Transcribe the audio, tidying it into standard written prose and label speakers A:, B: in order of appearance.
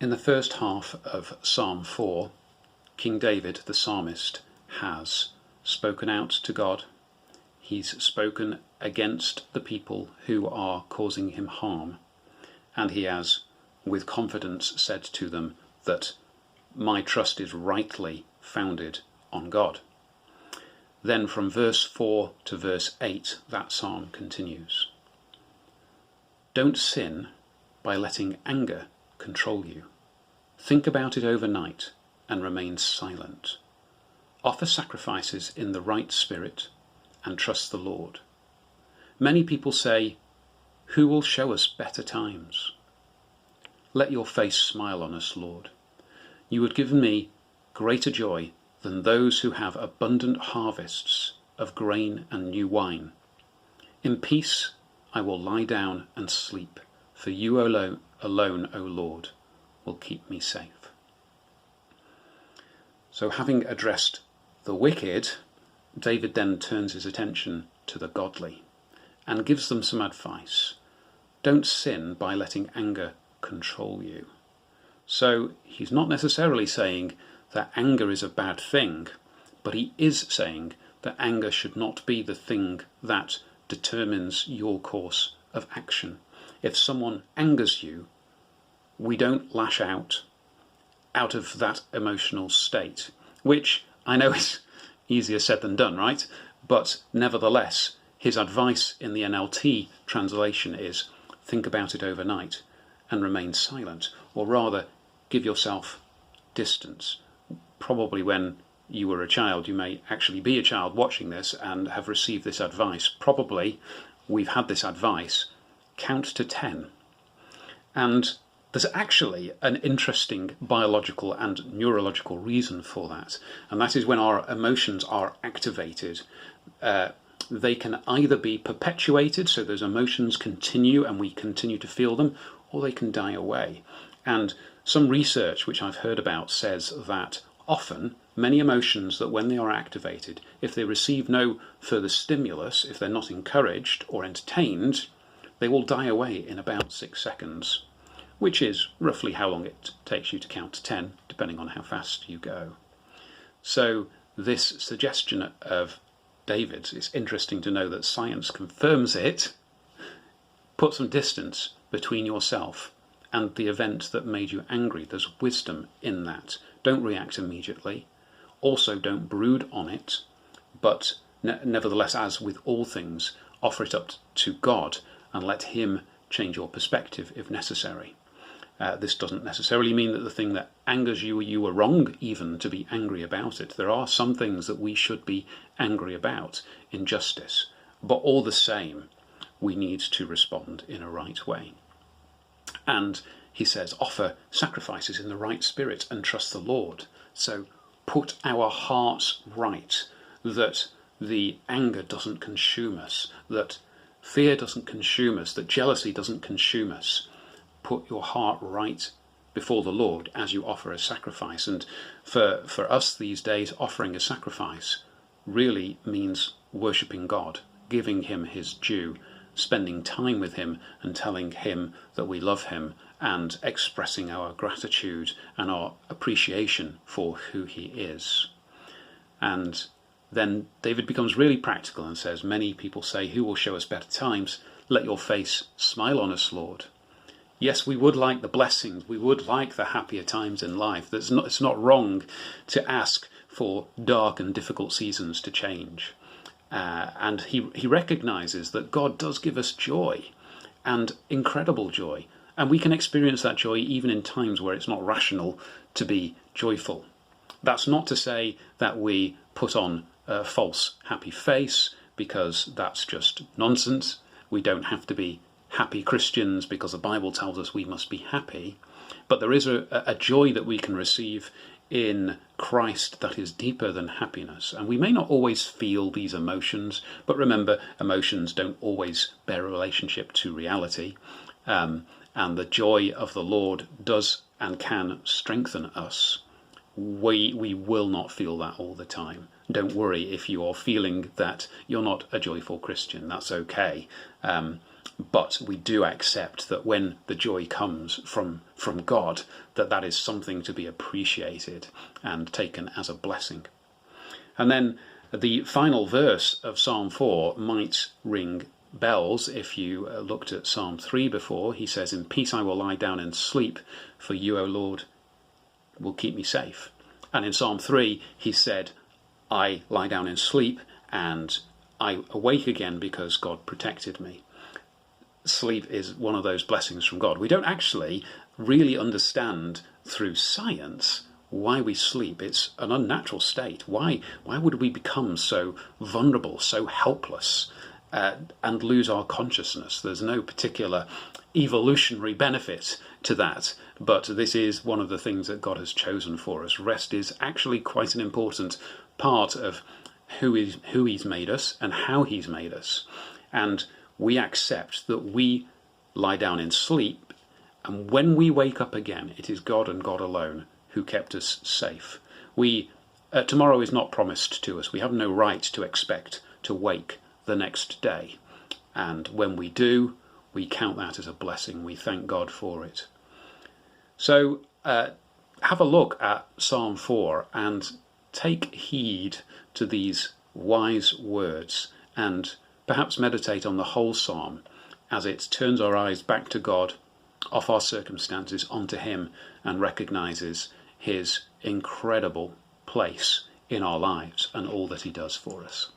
A: In the first half of Psalm 4, King David, the psalmist, has spoken out to God. He's spoken against the people who are causing him harm, and he has, with confidence, said to them that my trust is rightly founded on God. Then from verse 4 to verse 8, that psalm continues. Don't sin by letting anger control you. Think about it overnight and remain silent. Offer sacrifices in the right spirit and trust the Lord. Many people say, who will show us better times? Let your face smile on us, Lord. You would give me greater joy than those who have abundant harvests of grain and new wine. In peace I will lie down and sleep, for you alone, O Lord, will keep me safe. So having addressed the wicked, David then turns his attention to the godly and gives them some advice. Don't sin by letting anger control you. So he's not necessarily saying that anger is a bad thing, but he is saying that anger should not be the thing that determines your course of action. If someone angers you, we don't lash out of that emotional state, which I know is easier said than done, right? But nevertheless, his advice in the NLT translation is think about it overnight and remain silent, or rather give yourself distance. Probably when you were a child, you may actually be a child watching this and have received this advice. Probably we've had this advice, count to 10. And there's actually an interesting biological and neurological reason for that, and that is when our emotions are activated. They can either be perpetuated, so those emotions continue and we continue to feel them, or they can die away. And some research which I've heard about says that often many emotions that when they are activated, if they receive no further stimulus, if they're not encouraged or entertained, they will die away in about 6 seconds, which is roughly how long it takes you to count to 10, depending on how fast you go. So this suggestion of David's, it's interesting to know that science confirms it. Put some distance between yourself and the event that made you angry. There's wisdom in that. Don't react immediately. Also, don't brood on it, but nevertheless, as with all things, offer it up to God and let him change your perspective if necessary. This doesn't necessarily mean that the thing that angers you, you were wrong even to be angry about it. There are some things that we should be angry about, injustice, but all the same, we need to respond in a right way. And he says, offer sacrifices in the right spirit and trust the Lord. So put our hearts right, that the anger doesn't consume us, that fear doesn't consume us, that jealousy doesn't consume us. Put your heart right before the Lord as you offer a sacrifice. And for us these days, offering a sacrifice really means worshipping God, giving him his due, spending time with him and telling him that we love him and expressing our gratitude and our appreciation for who he is. And then David becomes really practical and says, many people say, who will show us better times? Let your face smile on us, Lord. Yes, we would like the blessings, we would like the happier times in life. It's not wrong to ask for dark and difficult seasons to change. And he recognises that God does give us joy, and incredible joy. And we can experience that joy even in times where it's not rational to be joyful. That's not to say that we put on a false happy face, because that's just nonsense. We don't have to be happy Christians because the Bible tells us we must be happy. But there is a joy that we can receive in Christ that is deeper than happiness. And we may not always feel these emotions, but remember, emotions don't always bear a relationship to reality. And the joy of the Lord does and can strengthen us. We will not feel that all the time. Don't worry if you are feeling that you're not a joyful Christian. That's okay. But we do accept that when the joy comes from God, that is something to be appreciated and taken as a blessing. And then the final verse of Psalm 4 might ring bells if you looked at Psalm 3 before. He says, "In peace I will lie down and sleep, for you, O Lord, will keep me safe." And in Psalm 3 he said, "I lie down and sleep and I awake again because God protected me." Sleep is one of those blessings from God. We don't actually really understand through science why we sleep. It's an unnatural state. Why would we become so vulnerable, so helpless, and lose our consciousness? There's no particular evolutionary benefit to that, but this is one of the things that God has chosen for us. Rest is actually quite an important part of who he's made us and how he's made us. And we accept that we lie down in sleep, and when we wake up again, it is God and God alone who kept us safe. Tomorrow is not promised to us. We have no right to expect to wake the next day. And when we do, we count that as a blessing. We thank God for it. So have a look at Psalm 4 and take heed to these wise words, and perhaps meditate on the whole psalm as it turns our eyes back to God, off our circumstances, onto him, and recognises his incredible place in our lives and all that he does for us.